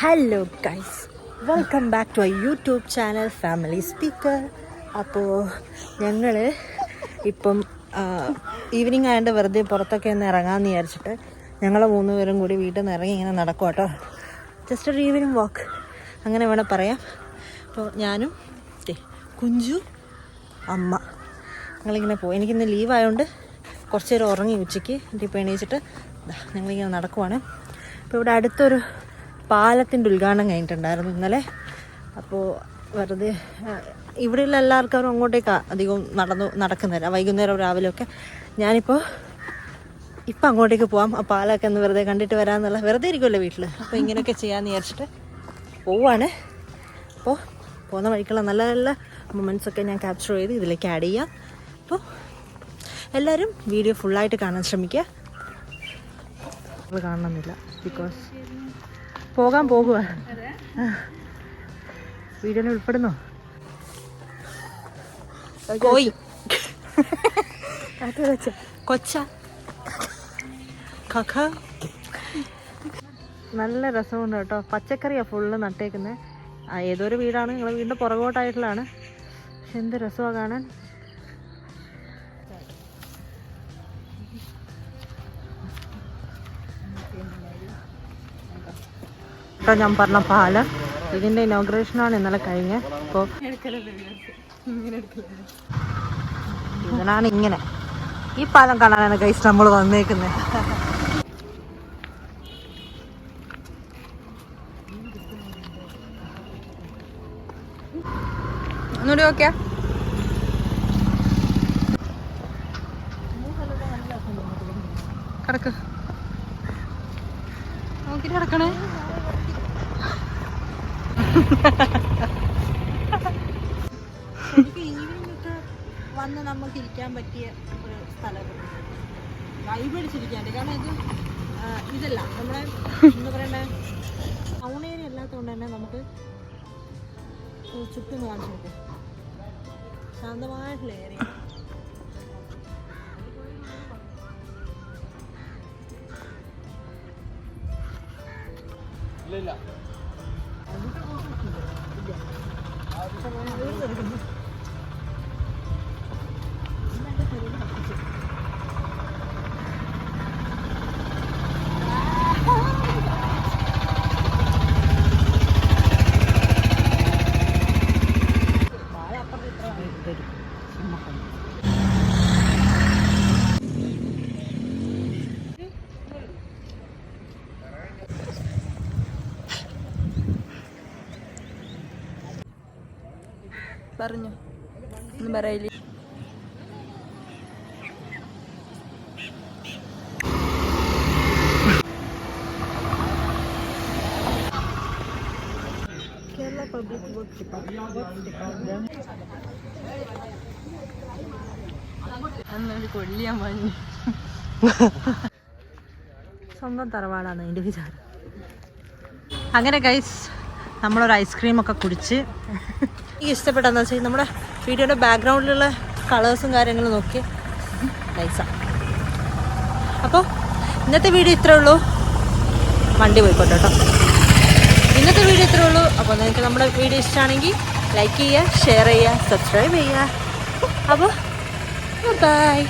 Hello guys, welcome back to our YouTube channel family speaker. അപ്പോൾ ഞങ്ങൾ ഇപ്പം evening ആയതുകൊണ്ട് വെറുതെ പുറത്തൊക്കെ ഒന്ന് ഇറങ്ങാമെന്ന് വിചാരിച്ചിട്ട് ഞങ്ങൾ 3 പേരും കൂടി വീട്ടിൽ നിന്ന് ഇറങ്ങി ഇങ്ങനെ നടക്കും കേട്ടോ. ജസ്റ്റ് ഒരു ഈവനിങ് വാക്ക് അങ്ങനെ വേണം പറയാം. അപ്പോൾ ഞാനും കുഞ്ചു അമ്മ ഞങ്ങളിങ്ങനെ പോയി. എനിക്കിന്ന് ലീവായതുകൊണ്ട് കുറച്ച് നേരം ഉറങ്ങി ഉച്ചയ്ക്ക്. ഇപ്പോൾ എണീച്ചിട്ട് ഞങ്ങളിങ്ങനെ നടക്കുവാണ്. അപ്പോൾ ഇവിടെ അടുത്തൊരു പാലത്തിൻ്റെ ഉദ്ഘാടനം കഴിഞ്ഞിട്ടുണ്ടായിരുന്നു ഇന്നലെ. അപ്പോൾ വെറുതെ ഇവിടെയുള്ള എല്ലാവർക്കും അങ്ങോട്ടേക്കാണ് അധികം നടക്കുന്നത് വൈകുന്നേരം രാവിലെയൊക്കെ. ഞാനിപ്പോൾ അങ്ങോട്ടേക്ക് പോവാം. ആ പാലമൊക്കെ ഒന്ന് വെറുതെ കണ്ടിട്ട് വരാമെന്നുള്ള, വെറുതെ ഇരിക്കുമല്ലോ വീട്ടിൽ, അപ്പോൾ ഇങ്ങനെയൊക്കെ ചെയ്യാമെന്ന് വിചാരിച്ചിട്ട് പോവാണ്. അപ്പോൾ പോകുന്ന വഴിക്കുള്ള നല്ല നല്ല മൊമെൻറ്റ്സൊക്കെ ഞാൻ ക്യാപ്ചർ ചെയ്ത് ഇതിലേക്ക് ആഡ് ചെയ്യാം. അപ്പോൾ എല്ലാവരും വീഡിയോ ഫുള്ളായിട്ട് കാണാൻ ശ്രമിക്കുക. കാണണമെന്നില്ല, ബിക്കോസ് പോകുക വീഡിയോയിൽ ഉൾപ്പെടുന്നോ? കോയി കൊച്ച കക്ക നല്ല രസമുണ്ട് കേട്ടോ. പച്ചക്കറിയാണ് ഫുള്ള് നട്ടേക്കുന്നത്. ഏതൊരു വീടാണ്, നിങ്ങളുടെ വീടിൻ്റെ പുറകോട്ടായിട്ടുള്ളതാണ്. പക്ഷെ എന്ത് രസമാണ് കാണാൻ. ഞാൻ പറഞ്ഞ പാലം, ഇതിൻ്റെ ഇനോഗ്രേഷനാണ് ഇന്നലെ കഴിഞ്ഞ്. അപ്പോൾ ഇതിനാണ് ഇങ്ങനെ ഈ പാലം കാണാനാണ് ഗൈസ് നമ്മൾ വന്നേക്കുന്നത്. ഒന്നുകൂടി നോക്കിയാ കിടക്ക് നോക്കിട്ട് കിടക്കണേ. ഈവനിങ്ങൊക്കെ വന്ന് നമുക്ക് ഇരിക്കാൻ പറ്റിയ ഒരു സ്ഥലം, വൈബ് അടിച്ചിരിക്കാണ്ട്. കാരണം ഇതല്ല നമ്മുടെ എന്താ പറയണ്ടേ, ടൗൺ ഏരിയ അല്ലാത്തതുകൊണ്ട് തന്നെ നമുക്ക് ചുറ്റും കാണിച്ചു നോക്കും. ശാന്തമായിട്ടുള്ള ഏരിയ. ഇല്ല പറഞ്ഞു ഒന്നും പറയില്ലേ. കേരള പബ്ലിക് വർക്ക് അന്നൊരു കൊള്ളിയാൻ പറഞ്ഞു. സ്വന്തം തറവാടാണ് അതിൻ്റെ വിചാരം. അങ്ങനെ ഗൈസ് നമ്മളൊരു ഐസ്ക്രീമൊക്കെ കുടിച്ച് എനിക്ക് ഇഷ്ടപ്പെട്ടെന്ന് വെച്ചാൽ നമ്മുടെ വീഡിയോയുടെ ബാക്ക്ഗ്രൗണ്ടിലുള്ള കളേഴ്സും കാര്യങ്ങളും നോക്കി നൈസാണ്. അപ്പോൾ ഇന്നത്തെ വീഡിയോ ഇത്രേ ഉള്ളൂ. വണ്ടി പോയിക്കോട്ടെ കേട്ടോ. ഇന്നത്തെ വീഡിയോ ഇത്രേ ഉള്ളൂ. അപ്പോൾ നിങ്ങൾക്ക് നമ്മുടെ വീഡിയോ ഇഷ്ടമാണെങ്കിൽ ലൈക്ക് ചെയ്യുക, ഷെയർ ചെയ്യുക, സബ്സ്ക്രൈബ് ചെയ്യുക. അപ്പോൾ ബൈ.